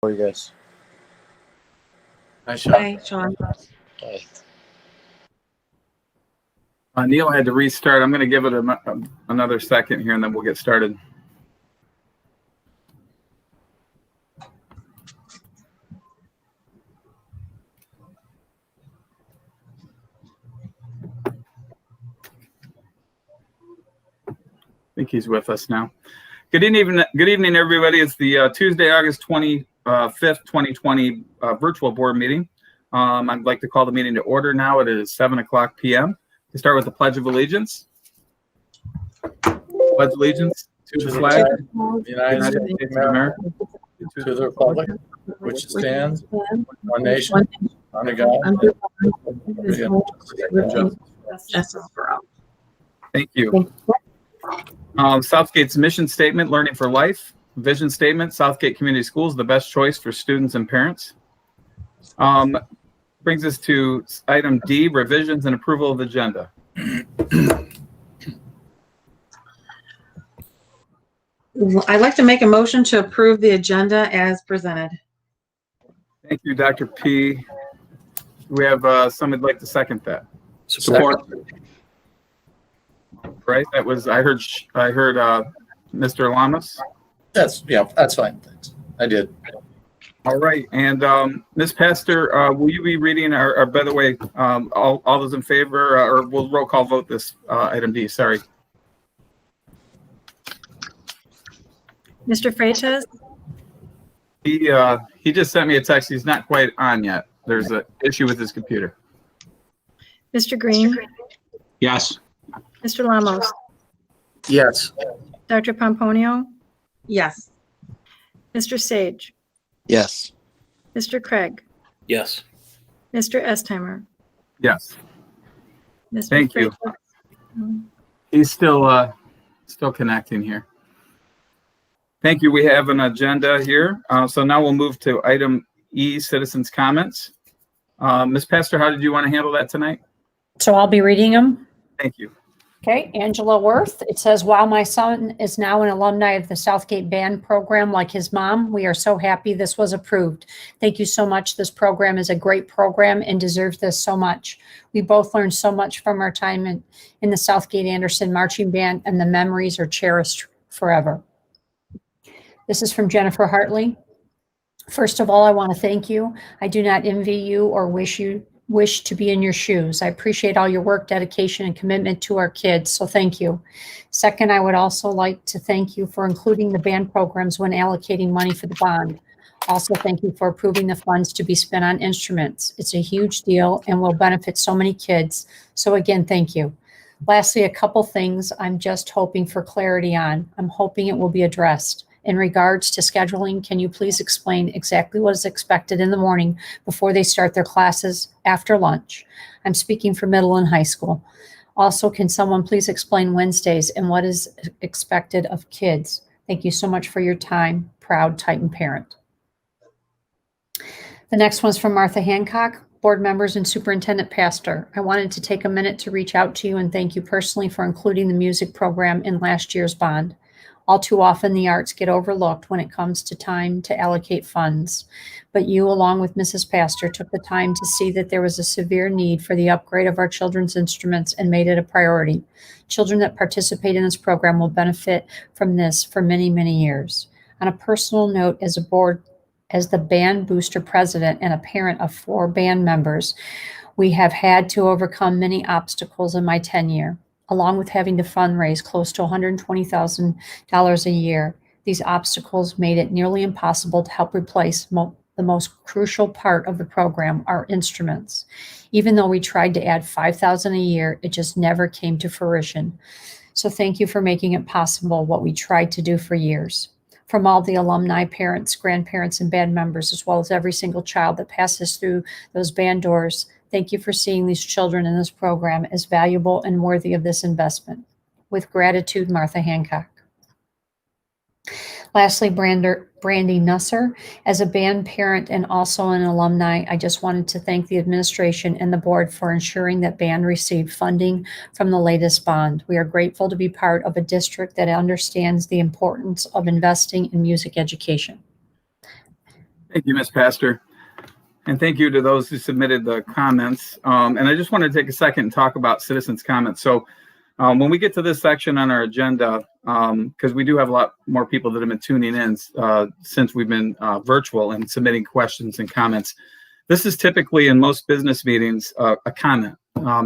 For you guys. Hi, Sean. Hi, Sean. Hi. Neil had to restart. I'm going to give it another second here, and then we'll get started. I think he's with us now. Good evening, everybody. It's the Tuesday, August 25th, 2020 virtual board meeting. I'd like to call the meeting to order now. It is 7:00 p.m. We start with the Pledge of Allegiance. Pledge allegiance to the flag of the United States of America, to the republic, which stands one nation, under God, Justice for all. Thank you. Southgate's mission statement, learning for life. Vision statement, Southgate Community Schools, the best choice for students and parents. Brings us to item D, revisions and approval of the agenda. I'd like to make a motion to approve the agenda as presented. Thank you, Dr. P. We have someone like to second that. Support. Right, that was, I heard Mr. Lamas. That's fine. Thanks. I did. All right, and Ms. Pastor, will you be reading, or by the way, all those in favor, or we'll roll call vote this item D, sorry. Mr. Freitas? He just sent me a text. He's not quite on yet. There's an issue with his computer. Mr. Green? Yes. Mr. Lamos? Yes. Dr. Pomponio? Yes. Mr. Sage? Yes. Mr. Craig? Yes. Mr. Estheimer? Yes. Mr. Thank you. Freitas? He's still connecting here. Thank you. We have an agenda here. So now we'll move to item E, citizens' comments. Ms. Pastor, how did you want to handle that tonight? So I'll be reading them. Thank you. Okay, Angela Worth. It says, while my son is now an alumni of the Southgate band program like his mom, we are so happy this was approved. Thank you so much. This program is a great program and deserves this so much. We both learned so much from our time in the Southgate Anderson marching band, and the memories are cherished forever. This is from Jennifer Hartley. First of all, I want to thank you. I do not envy you or wish to be in your shoes. I appreciate all your work, dedication, and commitment to our kids, so thank you. Second, I would also like to thank you for including the band programs when allocating money for the bond. Also, thank you for approving the funds to be spent on instruments. It's a huge deal and will benefit so many kids. So again, thank you. Lastly, a couple things I'm just hoping for clarity on. I'm hoping it will be addressed. In regards to scheduling, can you please explain exactly what is expected in the morning before they start their classes after lunch? I'm speaking for middle and high school. Also, can someone please explain Wednesdays and what is expected of kids? Thank you so much for your time. Proud Titan parent. The next one's from Martha Hancock. Board members and Superintendent Pastor, I wanted to take a minute to reach out to you and thank you personally for including the music program in last year's bond. All too often, the arts get overlooked when it comes to time to allocate funds. But you, along with Mrs. Pastor, took the time to see that there was a severe need for the upgrade of our children's instruments and made it a priority. Children that participate in this program will benefit from this for many, many years. On a personal note, as the band booster president and a parent of 4 band members, we have had to overcome many obstacles in my tenure. Along with having to fundraise close to $120,000 a year, these obstacles made it nearly impossible to help replace the most crucial part of the program, our instruments. Even though we tried to add $5,000 a year, it just never came to fruition. So thank you for making it possible what we tried to do for years. From all the alumni, parents, grandparents, and band members, as well as every single child that passes through those band doors, thank you for seeing these children in this program as valuable and worthy of this investment. With gratitude, Martha Hancock. Lastly, Brandy Nusser. As a band parent and also an alumni, I just wanted to thank the administration and the board for ensuring that band received funding from the latest bond. We are grateful to be part of a district that understands the importance of investing in music education. Thank you, Ms. Pastor. And thank you to those who submitted the comments. And I just want to take a second and talk about citizens' comments. So when we get to this section on our agenda, because we do have a lot more people that have been tuning in since we've been virtual and submitting questions and comments. This is typically in most business meetings a comment.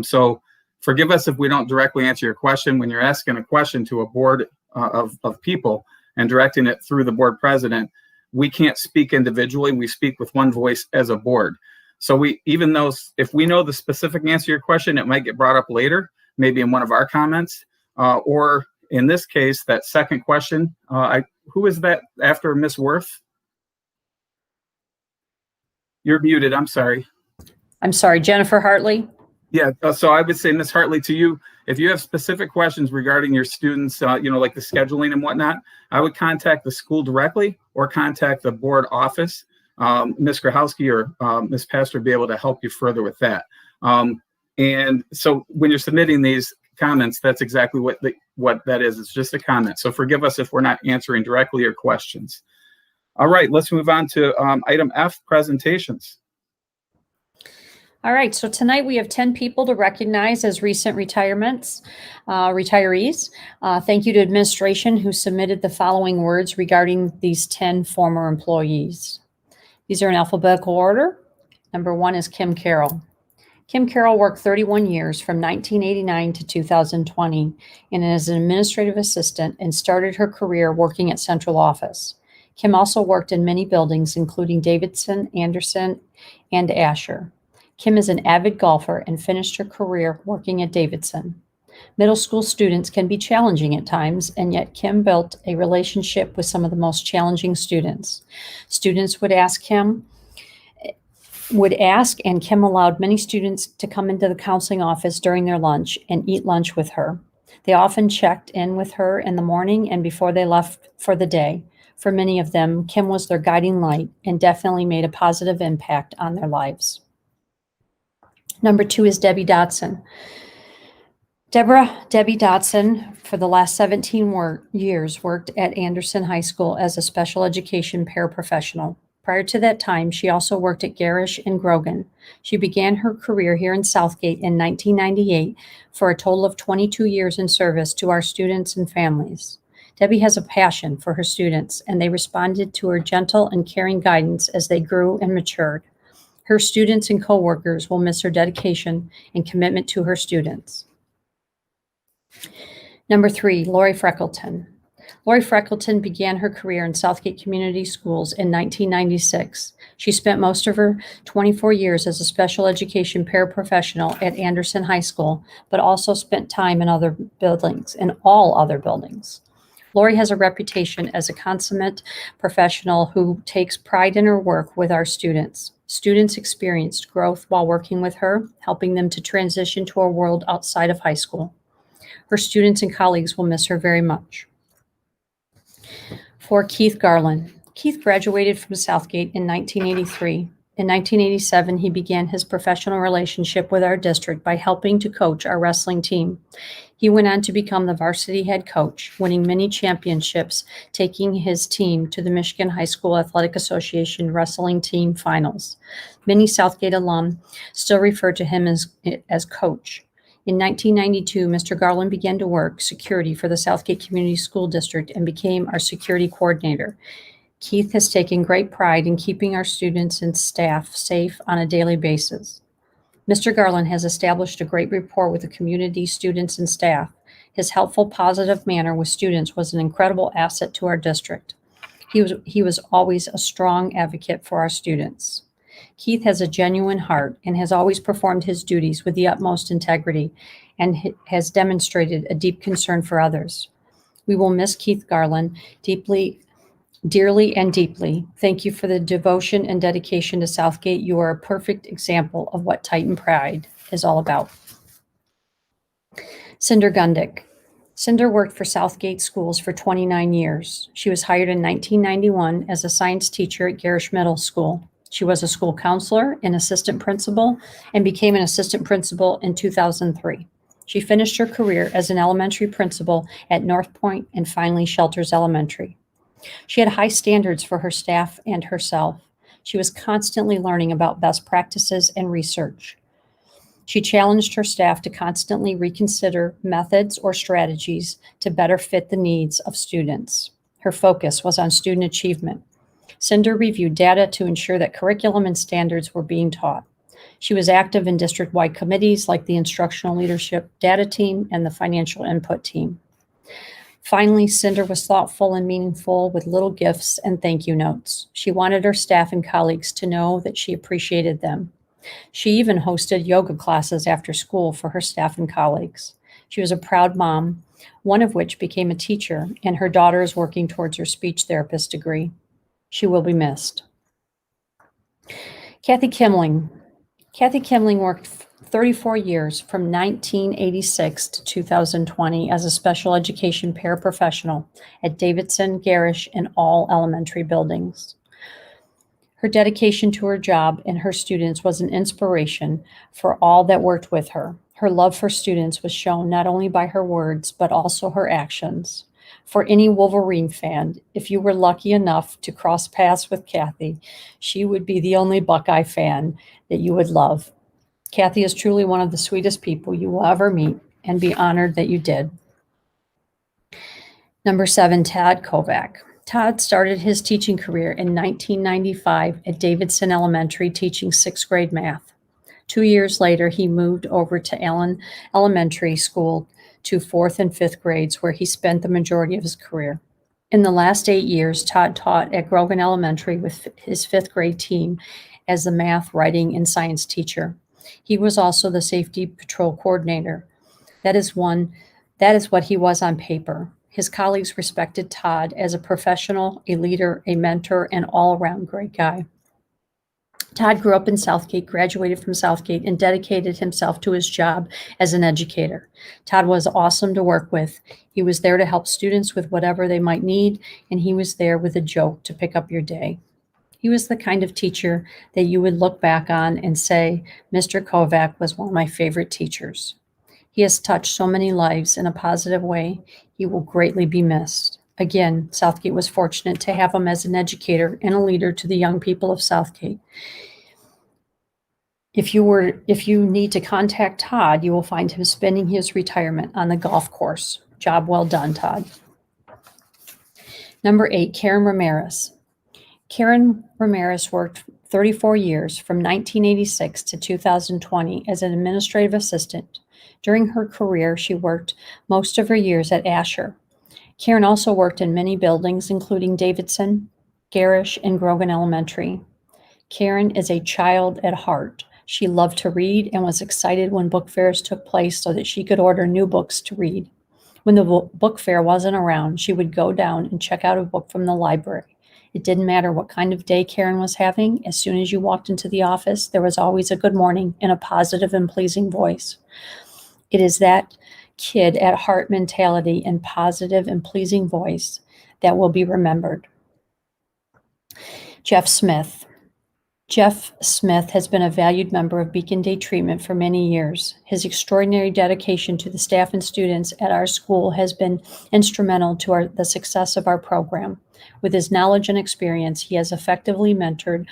So forgive us if we don't directly answer your question. When you're asking a question to a board of people and directing it through the board president, we can't speak individually. We speak with one voice as a board. So even though if we know the specific answer to your question, it might get brought up later, maybe in one of our comments, or in this case, that second question. Who is that after Ms. Worth? You're muted. I'm sorry. I'm sorry, Jennifer Hartley. Yeah, so I would say, Ms. Hartley, to you, if you have specific questions regarding your students, like the scheduling and whatnot, I would contact the school directly or contact the board office. Ms. Grahowski or Ms. Pastor will be able to help you further with that. And so when you're submitting these comments, that's exactly what that is. It's just a comment. So forgive us if we're not answering directly your questions. All right, let's move on to item F, presentations. All right, so tonight we have 10 people to recognize as recent retirees. Thank you to administration who submitted the following words regarding these 10 former employees. These are in alphabetical order. Number 1 is Kim Carroll. Kim Carroll worked 31 years from 1989 to 2020 and as an administrative assistant and started her career working at central office. Kim also worked in many buildings, including Davidson, Anderson, and Asher. Kim is an avid golfer and finished her career working at Davidson. Middle school students can be challenging at times, and yet Kim built a relationship with some of the most challenging students. Students would ask, and Kim allowed many students to come into the counseling office during their lunch and eat lunch with her. They often checked in with her in the morning and before they left for the day. For many of them, Kim was their guiding light and definitely made a positive impact on their lives. Number 2 is Debbie Dotson. Debbie Dotson, for the last 17 years, worked at Anderson High School as a special education paraprofessional. Prior to that time, she also worked at Garish and Grogan. She began her career here in Southgate in 1998 for a total of 22 years in service to our students and families. Debbie has a passion for her students, and they responded to her gentle and caring guidance as they grew and matured. Her students and coworkers will miss her dedication and commitment to her students. Number 3, Lori Freckleton. Lori Freckleton began her career in Southgate Community Schools in 1996. She spent most of her 24 years as a special education paraprofessional at Anderson High School, but also spent time in all other buildings. Lori has a reputation as a consummate professional who takes pride in her work with our students. Students experienced growth while working with her, helping them to transition to a world outside of high school. Her students and colleagues will miss her very much. For Keith Garland. Keith graduated from Southgate in 1983. In 1987, he began his professional relationship with our district by helping to coach our wrestling team. He went on to become the varsity head coach, winning many championships, taking his team to the Michigan High School Athletic Association wrestling team finals. Many Southgate alum still refer to him as coach. In 1992, Mr. Garland began to work security for the Southgate Community School District and became our security coordinator. Keith has taken great pride in keeping our students and staff safe on a daily basis. Mr. Garland has established a great rapport with the community, students, and staff. His helpful, positive manner with students was an incredible asset to our district. He was always a strong advocate for our students. Keith has a genuine heart and has always performed his duties with the utmost integrity and has demonstrated a deep concern for others. We will miss Keith Garland dearly and deeply. Thank you for the devotion and dedication to Southgate. You are a perfect example of what Titan Pride is all about. Cinder Gundick. Cinder worked for Southgate Schools for 29 years. She was hired in 1991 as a science teacher at Garish Middle School. She was a school counselor, an assistant principal, and became an assistant principal in 2003. She finished her career as an elementary principal at North Point and finally Shelters Elementary. She had high standards for her staff and herself. She was constantly learning about best practices and research. She challenged her staff to constantly reconsider methods or strategies to better fit the needs of students. Her focus was on student achievement. Cinder reviewed data to ensure that curriculum and standards were being taught. She was active in district-wide committees like the Instructional Leadership Data Team and the Financial Input Team. Finally, Cinder was thoughtful and meaningful with little gifts and thank you notes. She wanted her staff and colleagues to know that she appreciated them. She even hosted yoga classes after school for her staff and colleagues. She was a proud mom, one of which became a teacher, and her daughter is working towards her speech therapist degree. She will be missed. Kathy Kimling. Kathy Kimling worked 34 years from 1986 to 2020 as a special education paraprofessional at Davidson, Garish, and all elementary buildings. Her dedication to her job and her students was an inspiration for all that worked with her. Her love for students was shown not only by her words, but also her actions. For any Wolverine fan, if you were lucky enough to cross paths with Kathy, she would be the only Buckeye fan that you would love. Kathy is truly one of the sweetest people you will ever meet, and be honored that you did. Number 7, Todd Kovac. Todd started his teaching career in 1995 at Davidson Elementary teaching 6th grade math. 2 years later, he moved over to Allen Elementary School to 4th and 5th grades, where he spent the majority of his career. In the last 8 years, Todd taught at Grogan Elementary with his 5th grade team as the math, writing, and science teacher. He was also the safety patrol coordinator. That is what he was on paper. His colleagues respected Todd as a professional, a leader, a mentor, and all-around great guy. Todd grew up in Southgate, graduated from Southgate, and dedicated himself to his job as an educator. Todd was awesome to work with. He was there to help students with whatever they might need, and he was there with a joke to pick up your day. He was the kind of teacher that you would look back on and say, Mr. Kovac was one of my favorite teachers. He has touched so many lives in a positive way. He will greatly be missed. Again, Southgate was fortunate to have him as an educator and a leader to the young people of Southgate. If you need to contact Todd, you will find him spending his retirement on the golf course. Job well done, Todd. Number 8, Karen Ramirez. Karen Ramirez worked 34 years from 1986 to 2020 as an administrative assistant. During her career, she worked most of her years at Asher. Karen also worked in many buildings, including Davidson, Garish, and Grogan Elementary. Karen is a child at heart. She loved to read and was excited when book fairs took place so that she could order new books to read. When the book fair wasn't around, she would go down and check out a book from the library. It didn't matter what kind of day Karen was having. As soon as you walked into the office, there was always a good morning in a positive and pleasing voice. It is that kid at heart mentality and positive and pleasing voice that will be remembered. Jeff Smith. Jeff Smith has been a valued member of Beacon Day Treatment for many years. His extraordinary dedication to the staff and students at our school has been instrumental to the success of our program. With his knowledge and experience, he has effectively mentored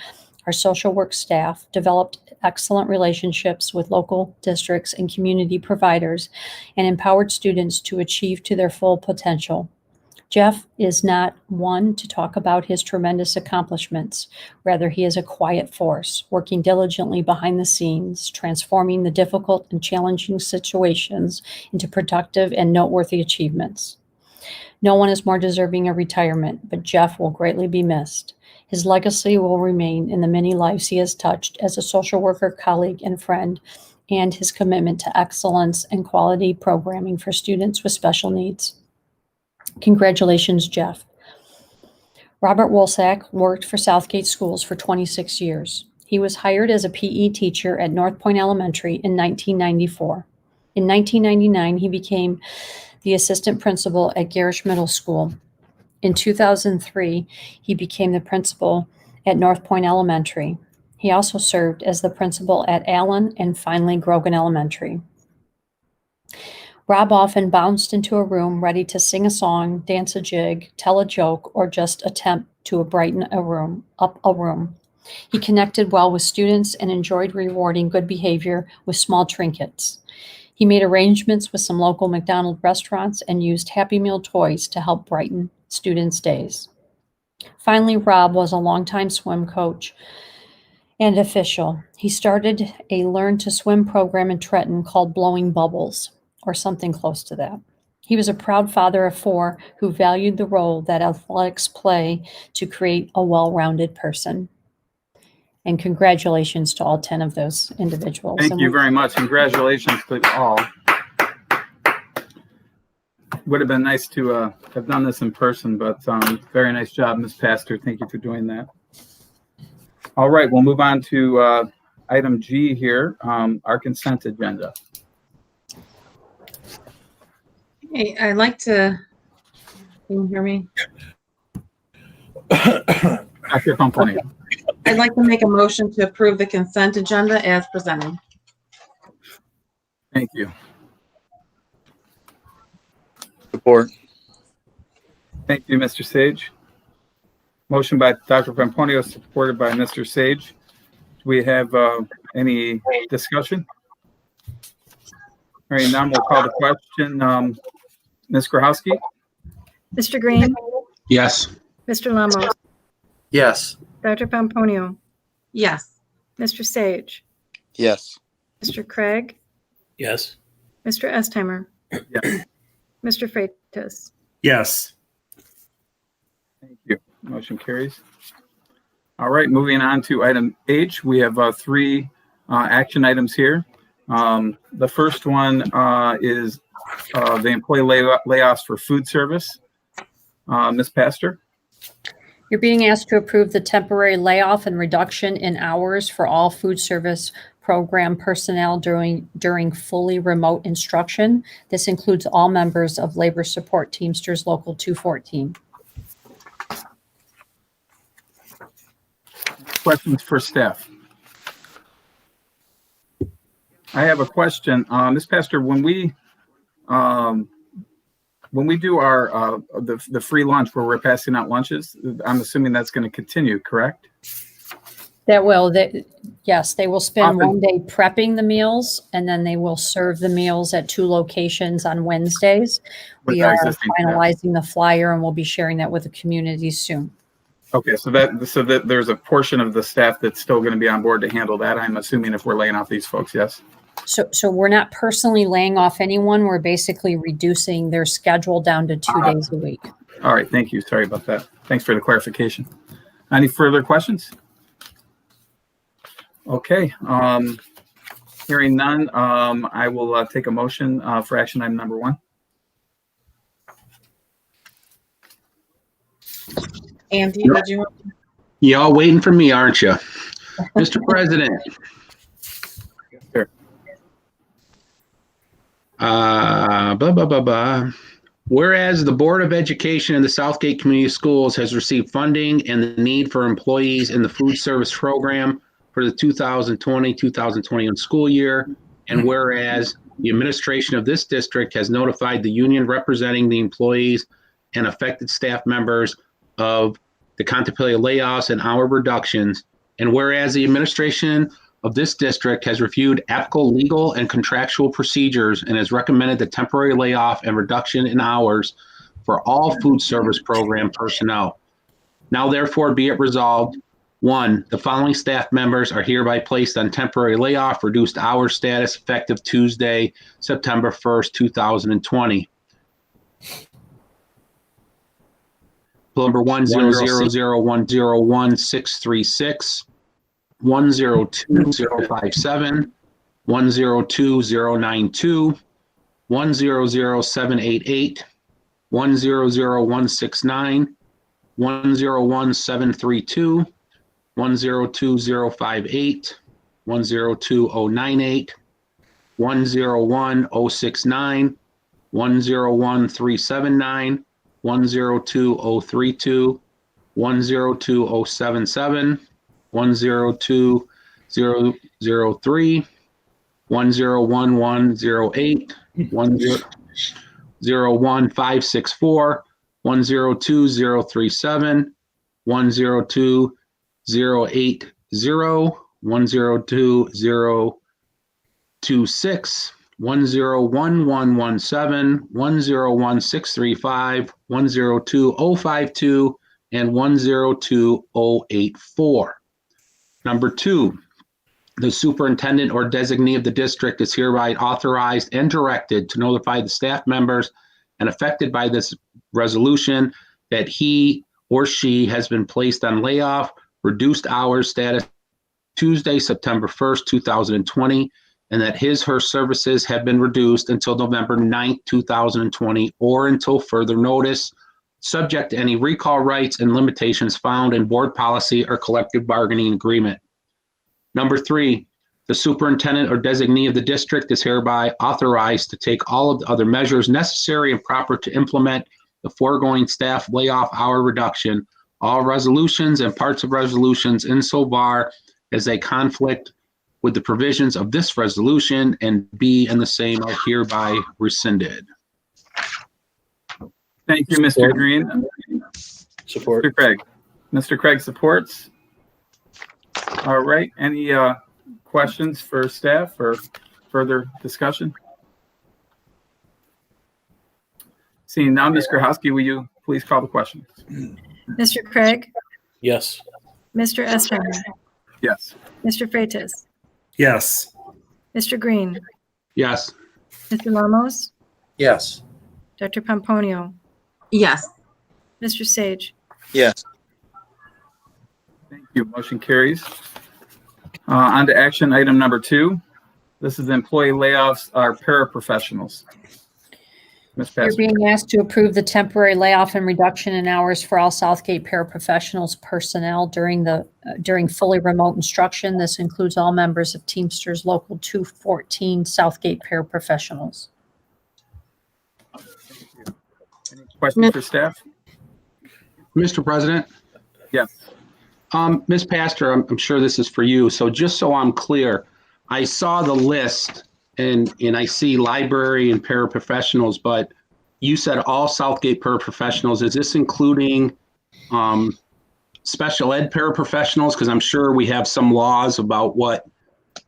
our social work staff, developed excellent relationships with local districts and community providers, and empowered students to achieve to their full potential. Jeff is not one to talk about his tremendous accomplishments. Rather, he is a quiet force, working diligently behind the scenes, transforming the difficult and challenging situations into productive and noteworthy achievements. No one is more deserving of retirement, but Jeff will greatly be missed. His legacy will remain in the many lives he has touched as a social worker, colleague, and friend, and his commitment to excellence and quality programming for students with special needs. Congratulations, Jeff. Robert Wolsack worked for Southgate Schools for 26 years. He was hired as a PE teacher at North Point Elementary in 1994. In 1999, he became the assistant principal at Garish Middle School. In 2003, he became the principal at North Point Elementary. He also served as the principal at Allen and finally Grogan Elementary. Rob often bounced into a room ready to sing a song, dance a jig, tell a joke, or just attempt to brighten up a room. He connected well with students and enjoyed rewarding good behavior with small trinkets. He made arrangements with some local McDonald's restaurants and used Happy Meal toys to help brighten students' days. Finally, Rob was a longtime swim coach and official. He started a Learn to Swim program in Trenton called Blowing Bubbles, or something close to that. He was a proud father of 4 who valued the role that athletics play to create a well-rounded person. And congratulations to all 10 of those individuals. Thank you very much. Congratulations to all. Would have been nice to have done this in person, but very nice job, Ms. Pastor. Thank you for doing that. All right, we'll move on to item G here, our consent agenda. Hey, I'd like to, can you hear me? Dr. Pomponio. I'd like to make a motion to approve the consent agenda as presented. Thank you. Support. Thank you, Mr. Sage. Motion by Dr. Pomponio, supported by Mr. Sage. Do we have any discussion? Hearing none, we'll call the question. Ms. Grahowski? Mr. Green, Yes. Mr. Lamos, Yes. Dr. Pomponio, Yes. Mr. Sage, Yes. Mr. Craig, Yes. Mr. Estheimer, Yes. Mr. Freitas. Yes. Thank you. Motion carries. All right, moving on to item H. We have 3 action items here. The first one is the employee layoffs for food service. Ms. Pastor? You're being asked to approve the temporary layoff and reduction in hours for all food service program personnel during fully remote instruction. This includes all members of Labor Support Teamsters Local 214. Questions for staff? I have a question. Ms. Pastor, when we do our the free lunch where we're passing out lunches, I'm assuming that's going to continue, correct? Yes, they will spend Often- one day prepping the meals, and then they will serve the meals at 2 locations on Wednesdays. With We our are existing staff. finalizing the flyer, and we'll be sharing that with the community soon. Okay, so that there's a portion of the staff that's still going to be on board to handle that. I'm assuming if we're laying off these folks, yes. So we're not personally laying off anyone. We're basically reducing their schedule down to 2 days a week. All right, thank you. Sorry about that. Thanks for the clarification. Any further questions? Okay, hearing none, I will take a motion for action item number 1. Andy, would you? Y'all waiting for me, aren't you? Mr. President. Sure. Blah, blah, blah, blah. Whereas the Board of Education in the Southgate Community Schools has received funding and the need for employees in the food service program for the 2020-2021 school year, and whereas the administration of this district has notified the union representing the employees and affected staff members of the contemplated layoffs and hour reductions, and whereas the administration of this district has reviewed applicable legal and contractual procedures and has recommended the temporary layoff and reduction in hours for all food service program personnel. Now therefore be it resolved, 1, the following staff members are hereby placed on temporary layoff, reduced hours status effective Tuesday, September 1st, 2020. Number 10001011636, 102057, 102092, 100788, 100169, 101732, 102058, 102098, 101069, 101379, 102032, 102077, 102003, 101108, 101564, 102037, 102008 102026, 101117, 101635, 102052, and 102084. Number 2, the superintendent or designee of the district is hereby authorized and directed to notify the staff members and affected by this resolution that he or she has been placed on layoff, reduced hours status Tuesday, September 1st, 2020, and that his/her services have been reduced until November 9th, 2020, or until further notice, subject to any recall rights and limitations found in board policy or collective bargaining agreement. Number 3, the superintendent or designee of the district is hereby authorized to take all of the other measures necessary and proper to implement the foregoing staff layoff hour reduction, all resolutions and parts of resolutions insofar as they conflict with the provisions of this resolution and be and the same are hereby rescinded. Thank you, Mr. Green. Support. Mr. Craig. Mr. Craig supports. All right. Any questions for staff or further discussion? Seeing none, Ms. Grahowski, will you please call the question? Mr. Craig, Yes. Mr. Estheimer, Yes. Mr. Freitas, Yes. Mr. Green, Yes. Mr. Lamos, Yes. Dr. Pomponio, Yes. Mr. Sage. Yes. Thank you. Motion carries. On to action item number 2. This is employee layoffs are paraprofessionals. Ms. You're Pastor. being asked to approve the temporary layoff and reduction in hours for all Southgate paraprofessionals personnel during fully remote instruction. This includes all members of Teamsters Local 214 Southgate paraprofessionals. Any questions for staff? Mr. President? Yes. Ms. Pastor, I'm sure this is for you. So just so I'm clear, I saw the list and I see library and paraprofessionals, but you said all Southgate paraprofessionals. Is this including special ed paraprofessionals? Because I'm sure we have some laws about what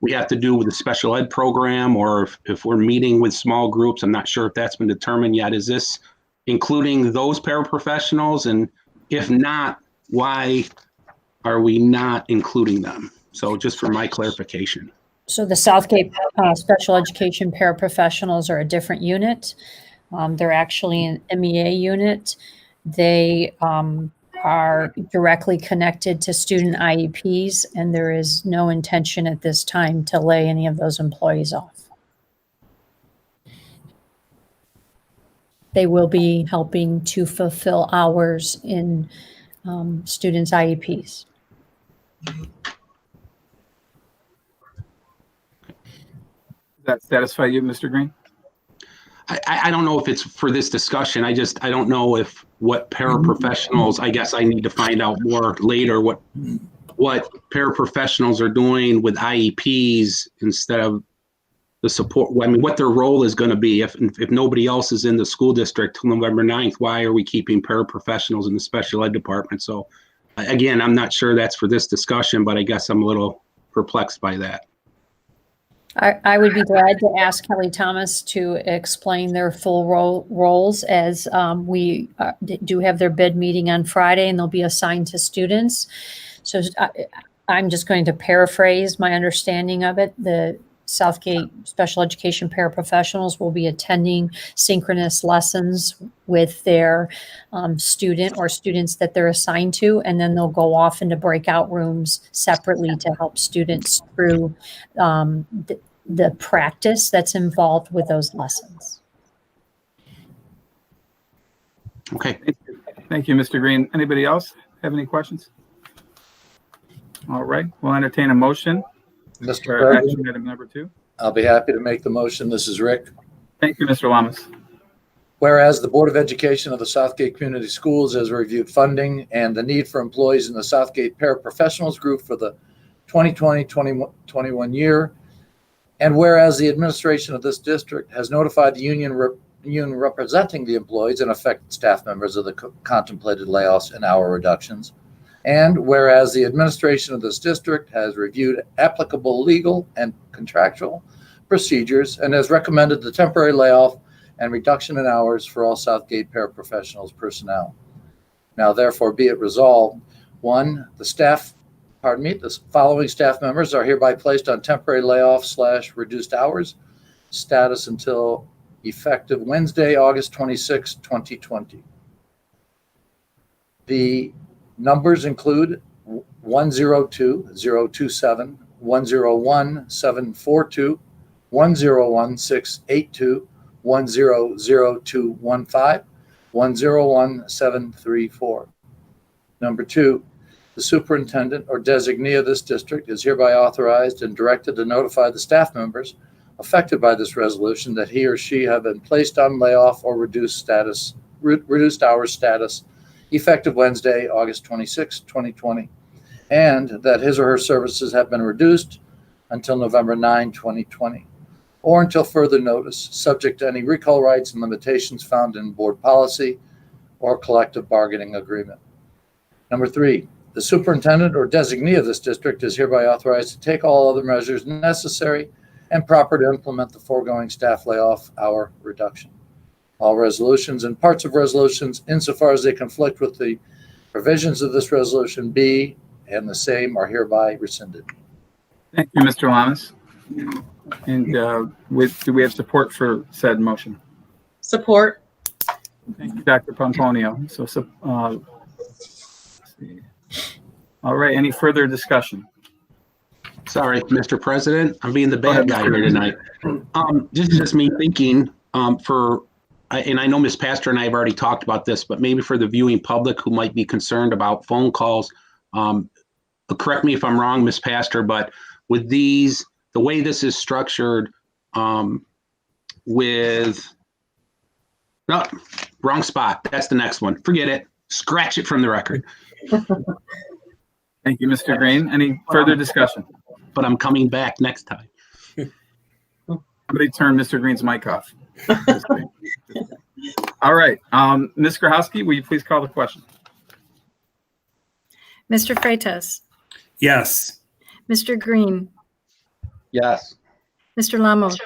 we have to do with the special ed program, or if we're meeting with small groups. I'm not sure if that's been determined yet. Is this including those paraprofessionals? And if not, why are we not including them? So just for my clarification. So the Southgate special education paraprofessionals are a different unit. They're actually an MEA unit. They are directly connected to student IEPs, and there is no intention at this time to lay any of those employees off. They will be helping to fulfill hours in students' IEPs. Does that satisfy you, Mr. Green? I don't know if it's for this discussion. I don't know if what paraprofessionals, I guess I need to find out more later what paraprofessionals are doing with IEPs instead of the support. I mean, what their role is going to be if nobody else is in the school district till November 9th, why are we keeping paraprofessionals in the special ed department? So again, I'm not sure that's for this discussion, but I guess I'm a little perplexed by that. I would be glad to ask Kelly Thomas to explain their full roles as we do have their bid meeting on Friday, and they'll be assigned to students. So I'm just going to paraphrase my understanding of it. The Southgate special education paraprofessionals will be attending synchronous lessons with their student or students that they're assigned to, and then they'll go off into breakout rooms separately to help students through the practice that's involved with those lessons. Okay. Thank you, Mr. Green. Anybody else have any questions? All right, we'll entertain a motion Mr. for President, action item number 2. I'll be happy to make the motion. This is Rick. Thank you, Mr. Lamas. Whereas the Board of Education of the Southgate Community Schools has reviewed funding and the need for employees in the Southgate Paraprofessionals Group for the 2020-2021 year, and whereas the administration of this district has notified the union representing the employees and affected staff members of the contemplated layoffs and hour reductions, And whereas the administration of this district has reviewed applicable legal and contractual procedures and has recommended the temporary layoff and reduction in hours for all Southgate paraprofessionals personnel. Now, therefore, be it resolved, one, the following staff members are hereby placed on temporary layoff/reduced hours status until effective Wednesday, August 26, 2020. The numbers include 102-027, 101-742, 101-682, 100-215, 101-734. Number two, the superintendent or designee of this district is hereby authorized and directed to notify the staff members affected by this resolution that he or she have been placed on layoff or reduced hours status effective Wednesday, August 26, 2020, and that his or her services have been reduced until November 9, 2020, or until further notice, subject to any recall rights and limitations found in board policy or collective bargaining agreement. Number three, the superintendent or designee of this district is hereby authorized to take all other measures necessary and proper to implement the foregoing staff layoff hour reduction. All resolutions and parts of resolutions, insofar as they conflict with the provisions of this resolution B and the same, are hereby rescinded. Thank you, Mr. Lamas. And do we have support for said motion? Support. Thank you, Dr. Pomponio. Let's see. All right, any further discussion? Sorry, Mr. President, I'm being the bad guy here tonight. This is just me thinking and I know Ms. Pastor and I have already talked about this, but maybe for the viewing public who might be concerned about phone calls, correct me if I'm wrong, Ms. Pastor, but with the way this is structured, no, wrong spot. That's the next one. Forget it. Scratch it from the record. Thank you, Mr. Green. Any further discussion? But I'm coming back next time. Somebody turn Mr. Green's mic off. All right. Ms. Grahowski, will you please call the question? Mr. Freitas, Yes. Mr. Green, Yes. Mr. Lamos,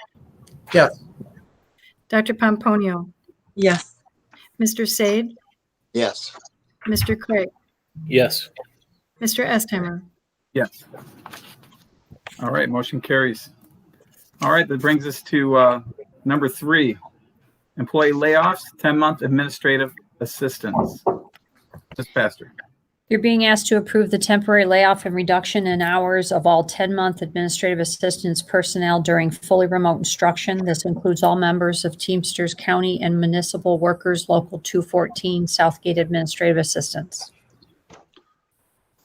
Yes. Dr. Pomponio, Yes. Mr. Sade, Yes. Mr. Craig, Yes. Mr. Estheimer. Yes. All right, motion carries. All right, that brings us to number 3, employee layoffs, 10-month administrative assistance. Ms. Pastor. You're being asked to approve the temporary layoff and reduction in hours of all 10-month administrative assistance personnel during fully remote instruction. This includes all members of Teamsters County and Municipal Workers Local 214 Southgate Administrative Assistants.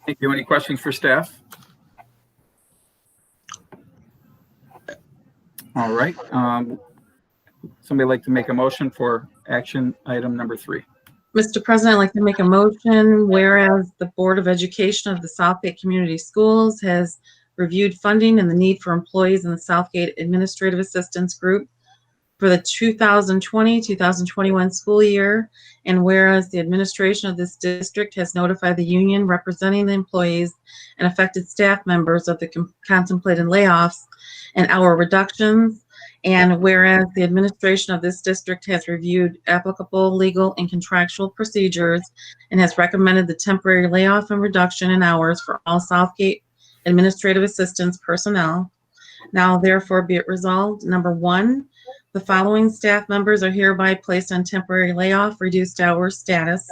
Thank you. Any questions for staff? All right. Somebody like to make a motion for action item number 3? Mr. President, I'd like to make a motion, whereas the Board of Education of the Southgate Community Schools has reviewed funding and the need for employees in the Southgate Administrative Assistance Group for the 2020-2021 school year, and whereas the administration of this district has notified the union representing the employees and affected staff members of the contemplated layoffs and hour reductions, and whereas the administration of this district has reviewed applicable legal and contractual procedures and has recommended the temporary layoff and reduction in hours for all Southgate administrative assistance personnel. Now therefore be it resolved, number 1, the following staff members are hereby placed on temporary layoff, reduced hours status,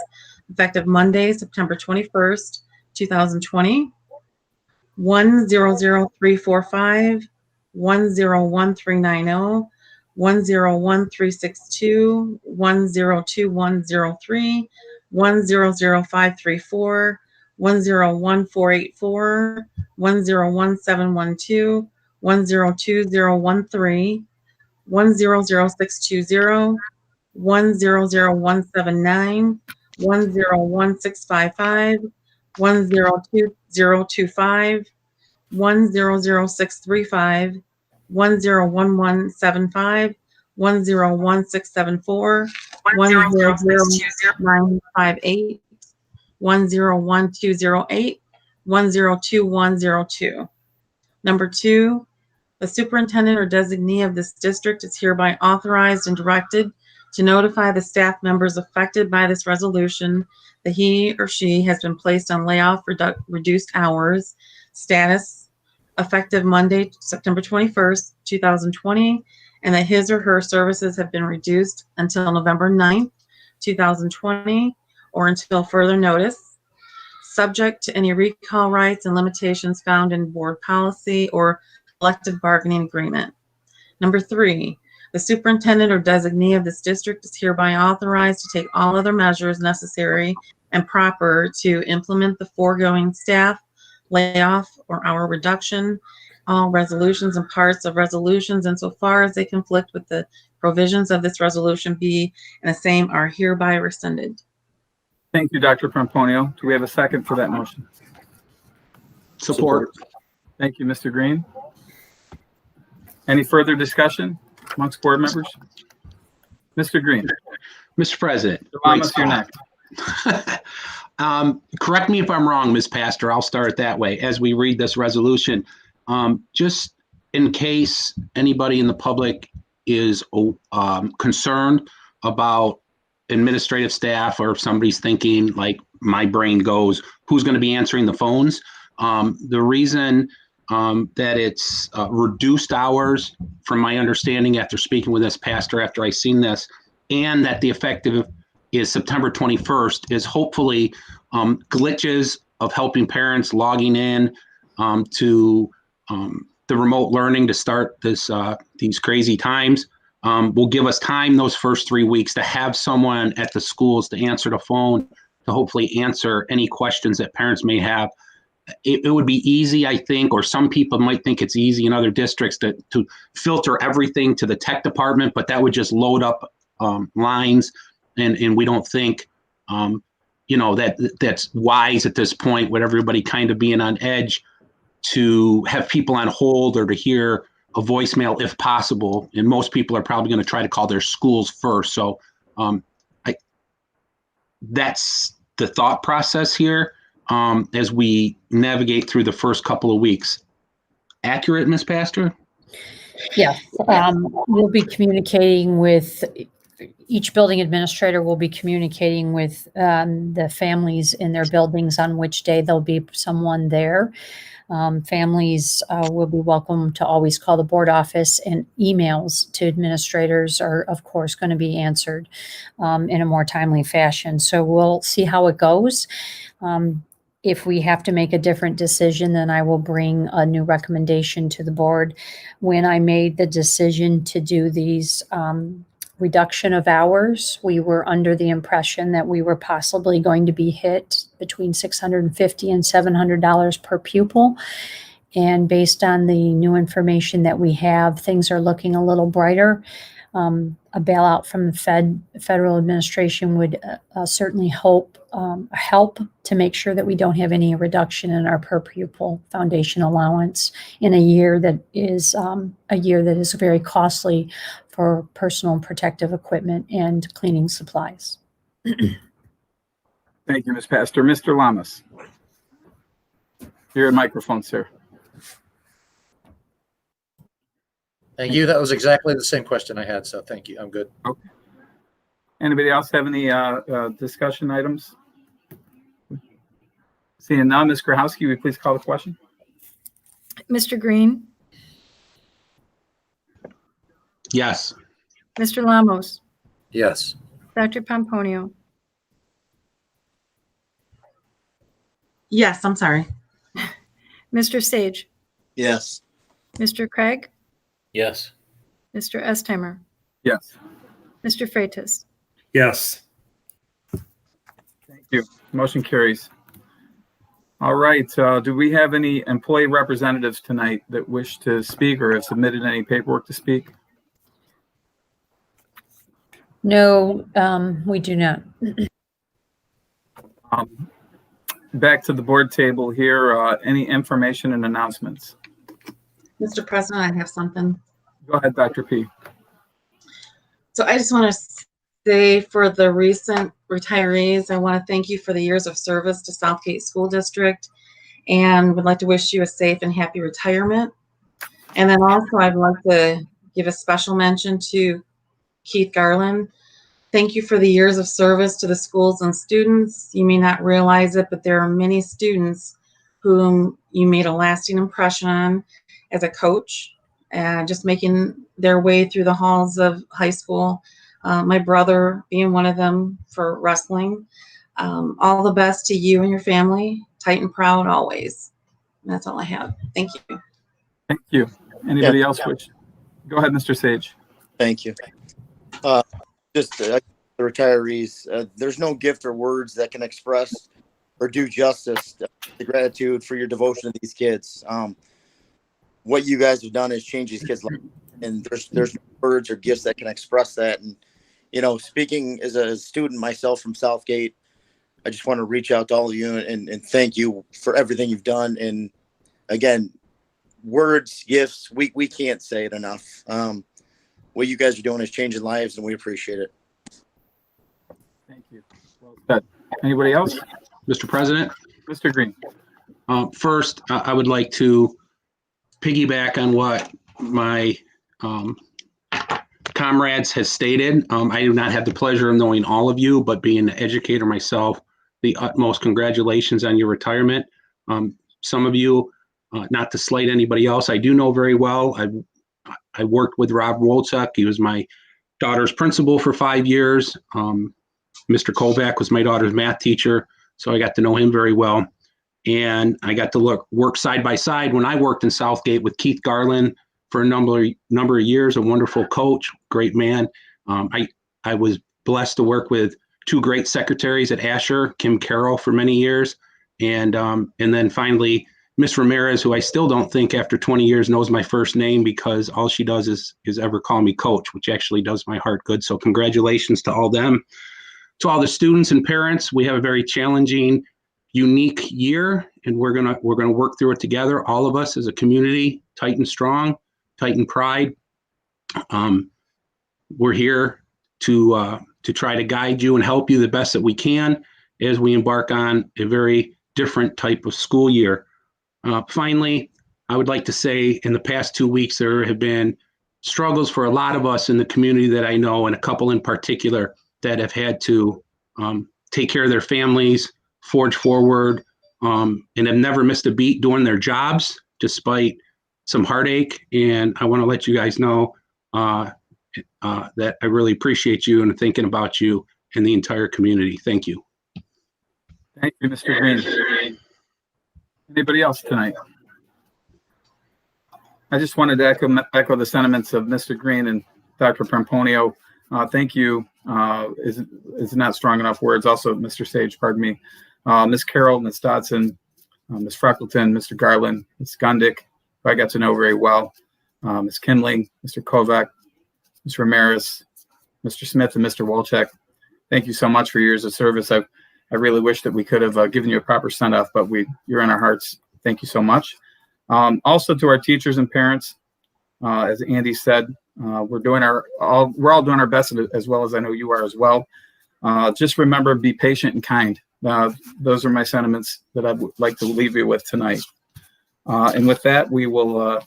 effective Monday, September 21st, 2020. 100345, 101390, 101362, 102103, 100534, 101484, 101712, 102013, 100620, 100179, 101655, 102025, 100635, 101175, 101674, 100958, 101208, 102102. Number 2, the superintendent or designee of this district is hereby authorized and directed to notify the staff members affected by this resolution that he or she has been placed on layoff reduced hours status effective Monday, September 21st, 2020, and that his or her services have been reduced until November 9th, 2020, or until further notice, subject to any recall rights and limitations found in board policy or collective bargaining agreement. Number 3, the superintendent or designee of this district is hereby authorized to take all other measures necessary and proper to implement the foregoing staff layoff or hour reduction, all resolutions and parts of resolutions insofar as they conflict with the provisions of this resolution B and the same are hereby rescinded. Thank you, Dr. Pomponio. Do we have a second for that motion? Support. Thank you, Mr. Green. Any further discussion amongst board members? Mr. Green. Mr. President. Mr. Lamas, you're next. Correct me if I'm wrong, Ms. Pastor. I'll start it that way. As we read this resolution, just in case anybody in the public is concerned about administrative staff, or if somebody's thinking, like my brain goes, who's going to be answering the phones? The reason that it's reduced hours, from my understanding after speaking with this pastor after I seen this, and that the effective is September 21st, is hopefully glitches of helping parents logging in to the remote learning to start this these crazy times. Will give us time those first 3 weeks to have someone at the schools to answer the phone, to hopefully answer any questions that parents may have. It would be easy, I think, or some people might think it's easy in other districts to filter everything to the tech department, but that would just load up lines, and we don't think, that's wise at this point, with everybody kind of being on edge, to have people on hold or to hear a voicemail if possible. And most people are probably going to try to call their schools first. So that's the thought process here as we navigate through the first couple of weeks. Accurate, Ms. Pastor? Yes, we'll be communicating with, each building administrator will be communicating with the families in their buildings on which day there'll be someone there. Families will be welcome to always call the board office, and emails to administrators are, of course, going to be answered in a more timely fashion. So we'll see how it goes. If we have to make a different decision, then I will bring a new recommendation to the board. When I made the decision to do these reduction of hours, we were under the impression that we were possibly going to be hit between $650 and $700 per pupil. And based on the new information that we have, things are looking a little brighter. A bailout from the federal administration would certainly help to make sure that we don't have any reduction in our per pupil foundation allowance in a year that is very costly for personal protective equipment and cleaning supplies. Thank you, Ms. Pastor. Mr. Lamas. Your microphone, sir. Thank you. That was exactly the same question I had, so thank you. I'm good. Okay. Anybody else have any discussion items? Seeing none, Ms. Grahowski, will you please call the question? Mr. Green, Yes. Mr. Lamos, Yes. Dr. Pomponio, Yes, I'm sorry. Mr. Sage, Yes. Mr. Craig, Yes. Mr. Estheimer, Yes. Mr. Freitas. Yes. Thank you. Motion carries. All right. Do we have any employee representatives tonight that wish to speak or have submitted any paperwork to speak? No, we do not. Back to the board table here. Any information and announcements? Mr. President, I have something. Go ahead, Dr. P. So I just want to say for the recent retirees, I want to thank you for the years of service to Southgate School District and would like to wish you a safe and happy retirement. And then also I'd like to give a special mention to Keith Garland. Thank you for the years of service to the schools and students. You may not realize it, but there are many students whom you made a lasting impression on as a coach, just making their way through the halls of high school. My brother being one of them for wrestling. All the best to you and your family. Tight and proud always. And that's all I have. Thank you. Thank you. Anybody else wish? Go ahead, Mr. Sage. Thank you. Just the retirees, there's no gift or words that can express or do justice to the gratitude for your devotion to these kids. What you guys have done is change these kids' lives, and there's no words or gifts that can express that. And speaking as a student myself from Southgate, I just want to reach out to all of you and thank you for everything you've done. And again, words, gifts, we can't say it enough. What you guys are doing is changing lives, and we appreciate it. Thank you. Well said. Anybody else? Mr. President, Mr. Green. first, I would like to piggyback on what my comrades has stated. I do not have the pleasure of knowing all of you, but being an educator myself, the utmost congratulations on your retirement. Some of you, not to slight anybody else, I do know very well. I worked with Rob Wolchuk. He was my daughter's principal for 5 years. Mr. Kovac was my daughter's math teacher, so I got to know him very well. And I got to work side by side when I worked in Southgate with Keith Garland for a number of years, a wonderful coach, great man. I was blessed to work with two great secretaries at Asher, Kim Carroll, for many years. And then finally, Miss Ramirez, who I still don't think after 20 years knows my first name, because all she does is ever call me coach, which actually does my heart good. So congratulations to all them. To all the students and parents, we have a very challenging, unique year, and we're gonna work through it together, all of us as a community, tight and strong, tight and pride. We're here to try to guide you and help you the best that we can as we embark on a very different type of school year. Finally, I would like to say in the past 2 weeks, there have been struggles for a lot of us in the community that I know, and a couple in particular that have had to take care of their families, forge forward, and have never missed a beat doing their jobs despite some heartache. And I want to let you guys know that I really appreciate you and thinking about you and the entire community. Thank you. Thank you, Mr. Green. Anybody else tonight? I just wanted to echo the sentiments of Mr. Green and Dr. Pomponio. Thank you. Is not strong enough words. Also, Mr. Sage, pardon me. Ms. Carroll, Ms. Dodson, Ms. Freckleton, Mr. Garland, Ms. Gundick, who I got to know very well, Ms. Kindling, Mr. Kovac, Ms. Ramirez, Mr. Smith, and Mr. Wolchek. Thank you so much for your years of service. I really wish that we could have given you a proper send-off, but you're in our hearts. Thank you so much. Also to our teachers and parents, as Andy said, we're all doing our best, as well as I know you are as well. Just remember, be patient and kind. Those are my sentiments that I would like to leave you with tonight. And with that, we will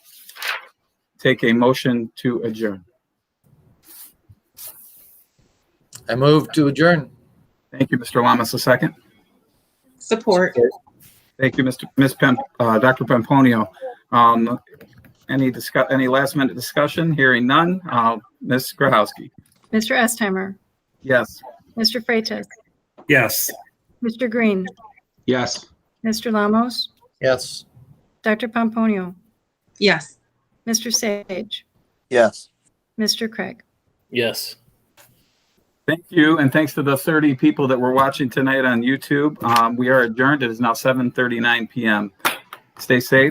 take a motion to adjourn. I move to adjourn. Thank you, Mr. Lamas. A second. Support. Thank you, Dr. Pomponio. Any last minute discussion? Hearing none. Ms. Grahowski. Mr. Estheimer, Yes. Mr. Freitas, Yes. Mr. Green, Yes. Mr. Lamos, Yes. Dr. Pomponio, Yes. Mr. Sage, Yes. Mr. Craig. Yes. Thank you, and thanks to the 30 people that were watching tonight on YouTube. We are adjourned. It is now 7:39 p.m. Stay safe,